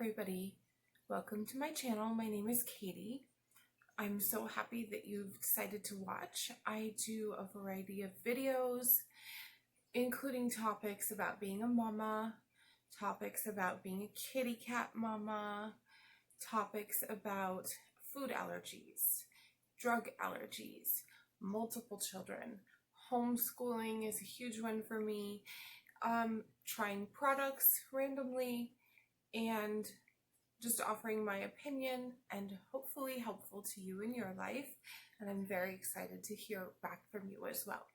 everybody, welcome to my channel. My name is Katie. I'm so happy that you've decided to watch. I do a variety of videos, including topics about being a mama, topics about being a kitty cat mama, topics about food allergies, drug allergies, multiple children. Homeschooling is a huge one for me. Trying products randomly, and just offering my opinion and hopefully helpful to you in your life. And I'm very excited to hear back from you as well.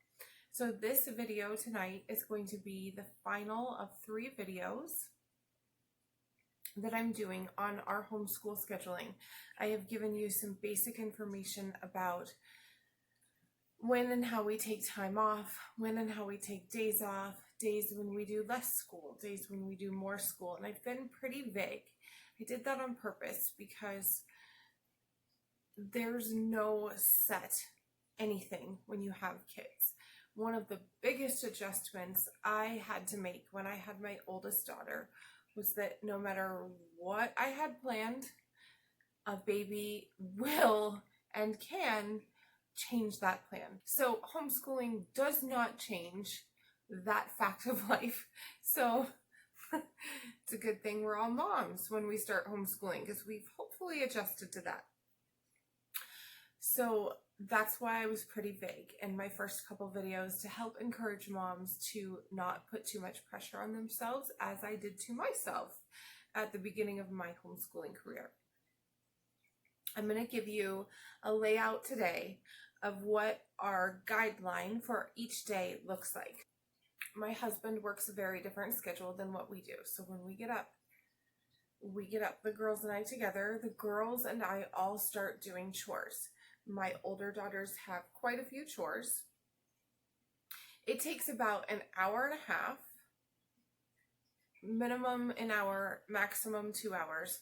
So this video tonight is going to be the final of 3 videos that I'm doing on our homeschool scheduling. I have given you some basic information about when and how we take time off, when and how we take days off, days when we do less school, days when we do more school, and I've been pretty vague. I did that on purpose because there's no set anything when you have kids. One of the biggest adjustments I had to make when I had my oldest daughter was that no matter what I had planned, a baby will and can change that plan. So homeschooling does not change that fact of life. So it's a good thing we're all moms when we start homeschooling, because we've hopefully adjusted to that. So that's why I was pretty vague in my first couple videos, to help encourage moms to not put too much pressure on themselves, as I did to myself at the beginning of my homeschooling career. I'm going to give you a layout today of what our guideline for each day looks like. My husband works a very different schedule than what we do. So when we get up, the girls and I together. The girls and I all start doing chores. My older daughters have quite a few chores. It takes about an hour and a half, minimum an hour, maximum 2 hours,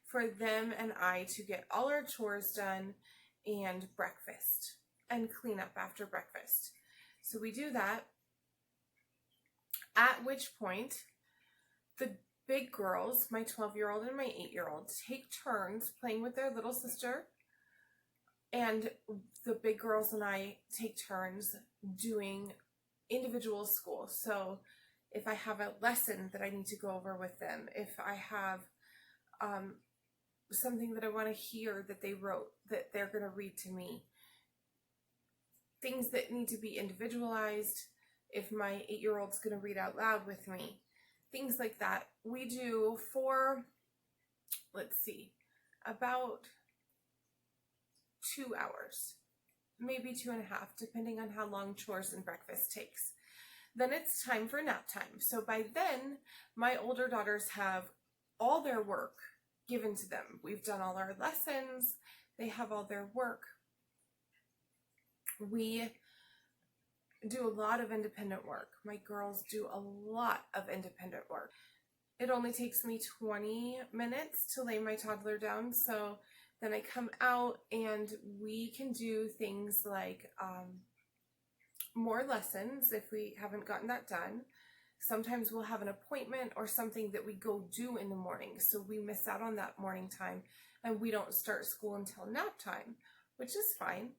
for them and I to get all our chores done and breakfast and clean up after breakfast. So we do that, at which point the big girls, my 12-year-old and my 8-year-old, take turns playing with their little sister, and the big girls and I take turns doing individual school. So if I have a lesson that I need to go over with them, if I have something that I want to hear that they wrote that they're going to read to me, things that need to be individualized, if my 8-year-old's going to read out loud with me, things like that. We do for, about 2 hours, maybe 2.5, depending on how long chores and breakfast takes. Then it's time for nap time. So by then, my older daughters have all their work given to them. We've done all our lessons. They have all their work. We do a lot of independent work. My girls do a lot of independent work. It only takes me 20 minutes to lay my toddler down, so then I come out and we can do things like more lessons if we haven't gotten that done. Sometimes we'll have an appointment or something that we go do in the morning, so we miss out on that morning time and we don't start school until nap time, which is fine.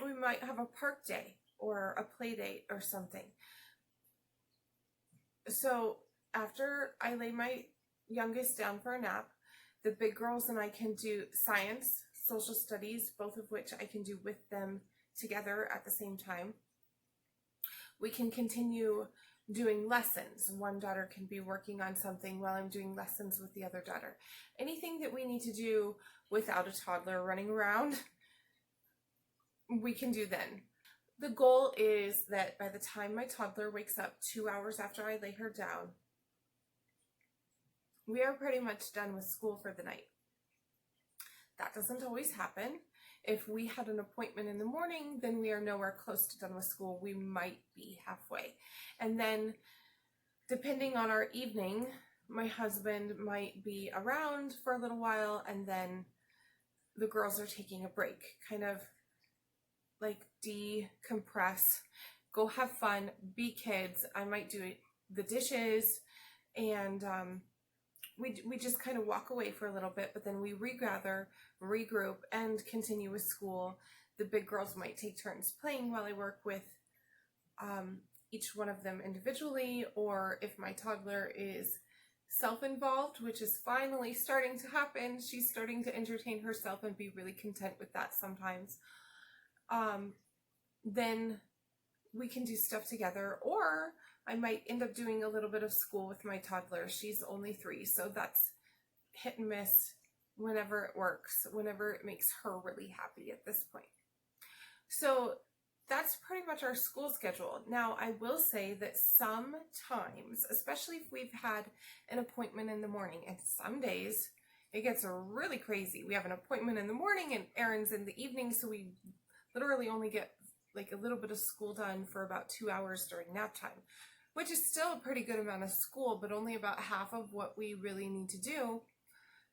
We might have a park day or a play date or something. So after I lay my youngest down for a nap, the big girls and I can do science, social studies, both of which I can do with them together at the same time. We can continue doing lessons. One daughter can be working on something while I'm doing lessons with the other daughter. Anything that we need to do without a toddler running around, we can do then. The goal is that by the time my toddler wakes up 2 hours after I lay her down, we are pretty much done with school for the night. That doesn't always happen. If we had an appointment in the morning, then we are nowhere close to done with school. We might be halfway. And then, depending on our evening, my husband might be around for a little while, and then the girls are taking a break, kind of like decompress, go have fun, be kids. I might do the dishes and we just kind of walk away for a little bit, but then we regather, regroup, and continue with school. The big girls might take turns playing while I work with each one of them individually, or if my toddler is self-involved, which is finally starting to happen, she's starting to entertain herself and be really content with that sometimes, then we can do stuff together. Or I might end up doing a little bit of school with my toddler. She's only 3, so that's hit and miss whenever it works, whenever it makes her really happy at this point. So that's pretty much our school schedule. Now, I will say that sometimes, especially if we've had an appointment in the morning, and some days it gets really crazy. We have an appointment in the morning and errands in the evening, so we literally only get like a little bit of school done for about 2 hours during nap time, which is still a pretty good amount of school, but only about half of what we really need to do.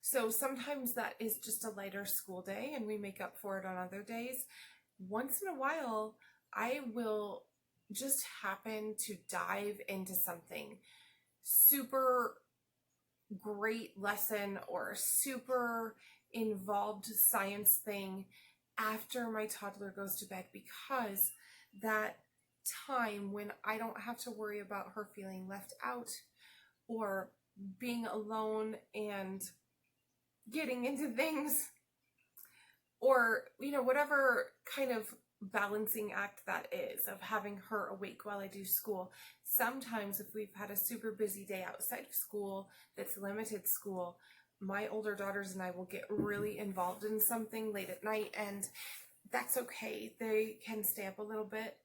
So sometimes that is just a lighter school day and we make up for it on other days. Once in a while, I will just happen to dive into something super great lesson or super involved science thing after my toddler goes to bed, because that time when I don't have to worry about her feeling left out or being alone and getting into things, or, you know, whatever kind of balancing act that is of having her awake while I do school. Sometimes if we've had a super busy day outside of school that's limited school, my older daughters and I will get really involved in something late at night, and that's okay. They can stay up a little bit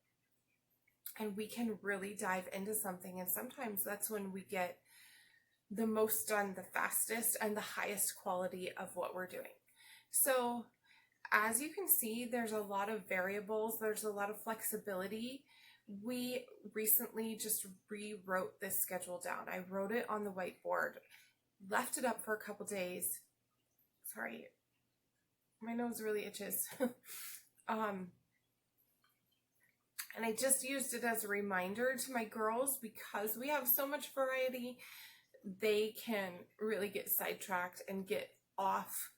and we can really dive into something, and sometimes that's when we get the most done the fastest and the highest quality of what we're doing. So as you can see, there's a lot of variables, there's a lot of flexibility. We recently just rewrote this schedule down. I wrote it on the whiteboard, left it up for a couple days. Sorry, my nose really itches. And I just used it as a reminder to my girls, because we have so much variety, they can really get sidetracked and get off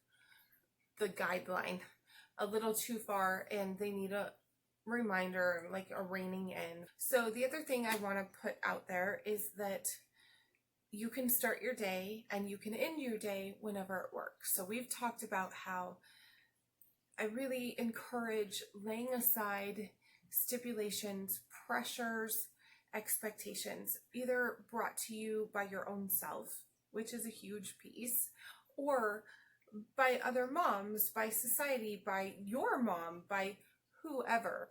the guideline a little too far, and they need a reminder, like a reining in. So the other thing I want to put out there is that you can start your day and you can end your day whenever it works. So we've talked about how I really encourage laying aside stipulations, pressures, expectations, either brought to you by your own self, which is a huge piece, or by other moms, by society, by your mom, by whoever.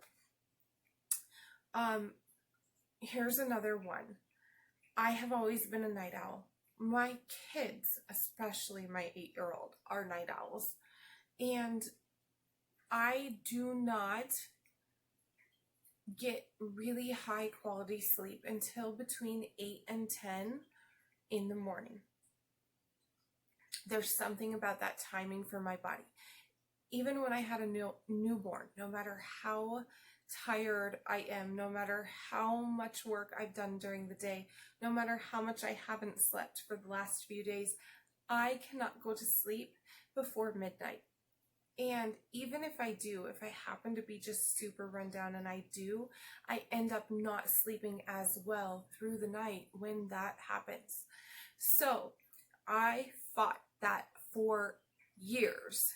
Here's another one. I have always been a night owl. My kids, especially my 8-year-old, are night owls. And I do not get really high quality sleep until between 8 and 10 in the morning. There's something about that timing for my body. Even when I had a newborn, no matter how tired I am, no matter how much work I've done during the day, no matter how much I haven't slept for the last few days, I cannot go to sleep before midnight. And even if I do, if I happen to be just super run down, and I end up not sleeping as well through the night when that happens. So I fought that for years.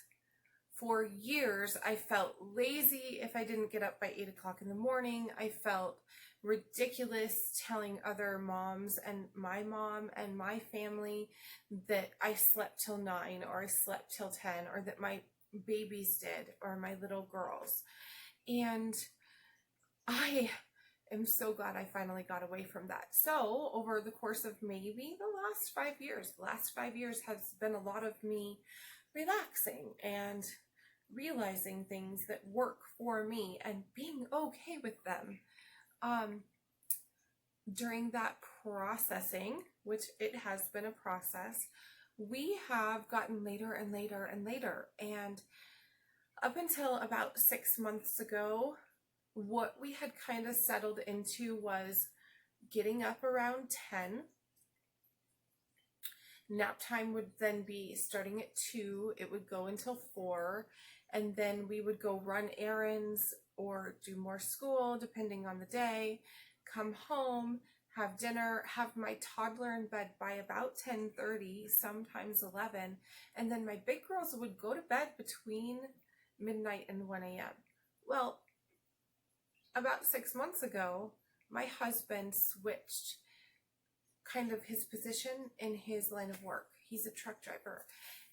For years, I felt lazy if I didn't get up by 8 o'clock in the morning. I felt ridiculous telling other moms and my mom and my family that I slept till 9 or I slept till 10 or that my babies did or my little girls. And I am so glad I finally got away from that. So over the course of maybe the last 5 years has been a lot of me relaxing and realizing things that work for me and being okay with them. During that processing, which it has been a process, we have gotten later and later and later. And up until about 6 months ago, what we had kind of settled into was getting up around 10, Nap time would then be starting at 2, it would go until 4, and then we would go run errands or do more school depending on the day, come home, have dinner, have my toddler in bed by about 10:30, sometimes 11, and then my big girls would go to bed between midnight and 1 a.m. Well, about 6 months ago, my husband switched kind of his position in his line of work. He's a truck driver,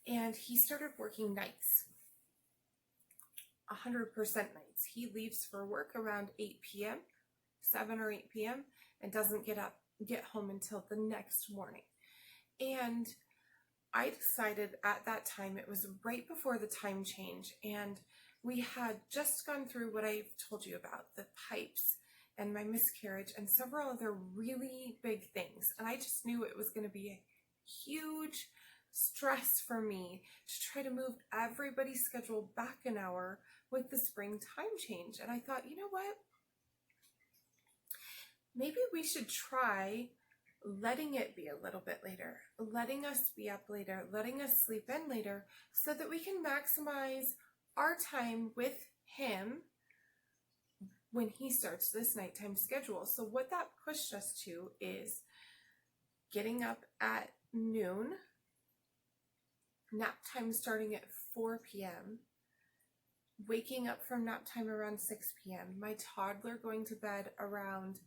and he started working nights, 100% nights. He leaves for work around 8 p.m., 7 or 8 p.m., and doesn't get home until the next morning. And I decided at that time, it was right before the time change, and we had just gone through what I've told you about, the pipes and my miscarriage and several other really big things. And I just knew it was going to be a huge stress for me to try to move everybody's schedule back an hour with the spring time change. And I thought, you know what? Maybe we should try letting it be a little bit later, letting us be up later, letting us sleep in later, so that we can maximize our time with him when he starts this nighttime schedule. So what that pushed us to is getting up at noon, nap time starting at 4 p.m., waking up from nap time around 6 p.m., my toddler going to bed around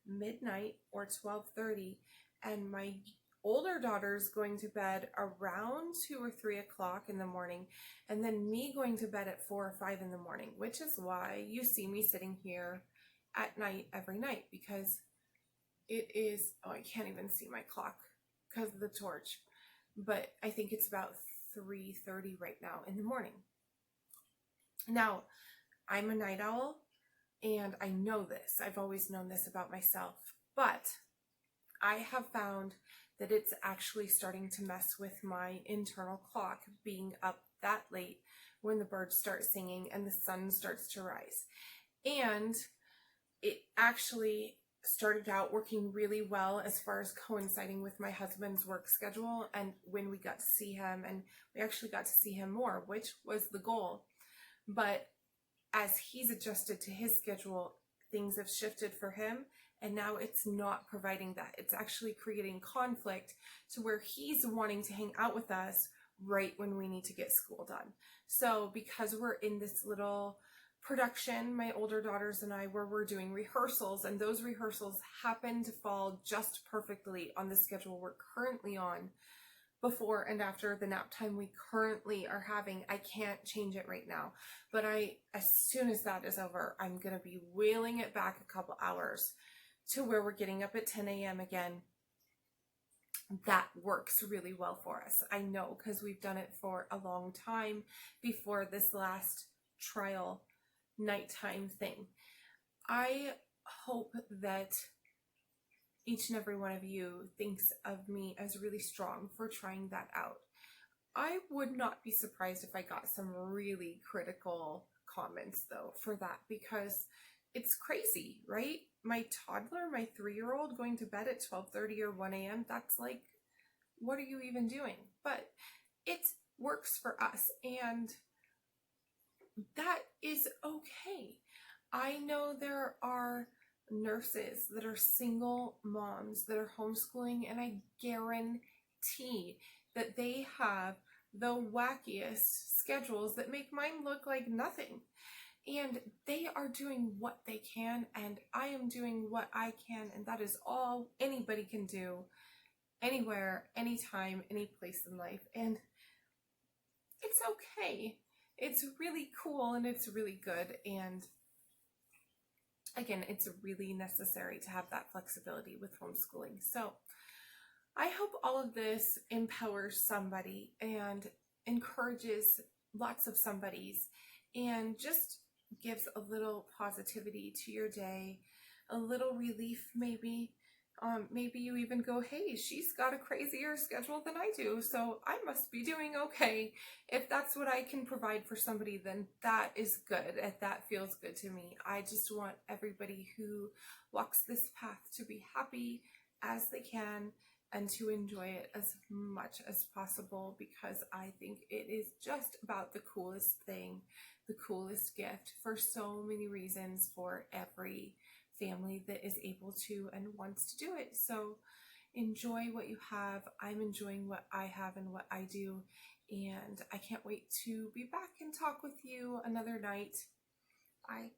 midnight or 12:30, and my older daughter's going to bed around 2 or 3 o'clock in the morning, and then me going to bed at 4 or 5 in the morning, which is why you see me sitting here at night every night, because it is, oh, I can't even see my clock because of the torch, but I think it's about 3:30 right now in the morning. Now, I'm a night owl, and I know this. I've always known this about myself, but I have found that it's actually starting to mess with my internal clock, being up that late when the birds start singing and the sun starts to rise. And it actually started out working really well as far as coinciding with my husband's work schedule and when we got to see him, and we actually got to see him more, which was the goal. But as he's adjusted to his schedule, things have shifted for him, and now it's not providing that. It's actually creating conflict to where he's wanting to hang out with us right when we need to get school done. So because we're in this little production, my older daughters and I, where we're doing rehearsals, and those rehearsals happen to fall just perfectly on the schedule we're currently on, before and after the nap time we currently are having. I can't change it right now, but as soon as that is over, I'm going to be wheeling it back a couple hours to where we're getting up at 10 a.m. again. That works really well for us. I know, because we've done it for a long time before this last trial nighttime thing. I hope that each and every one of you thinks of me as really strong for trying that out. I would not be surprised if I got some really critical comments though for that, because it's crazy, right? My toddler, my 3-year-old, going to bed at 12:30 or 1 a.m., that's like, what are you even doing? But it works for us, and that is okay. I know there are nurses that are single moms that are homeschooling, and I guarantee that they have the wackiest schedules that make mine look like nothing. And they are doing what they can, and I am doing what I can, and that is all anybody can do, anywhere, anytime, any place in life. And it's okay. It's really cool, and it's really good, and again, it's really necessary to have that flexibility with homeschooling. So I hope all of this empowers somebody and encourages lots of somebodies, and just gives a little positivity to your day, a little relief maybe. Maybe you even go, hey, she's got a crazier schedule than I do, so I must be doing okay. If that's what I can provide for somebody, then that is good. If that feels good to me. I just want everybody who walks this path to be happy as they can, and to enjoy it as much as possible, because I think it is just about the coolest thing, the coolest gift for so many reasons for every family that is able to and wants to do it. So enjoy what you have. I'm enjoying what I have and what I do, and I can't wait to be back and talk with you another night. Bye.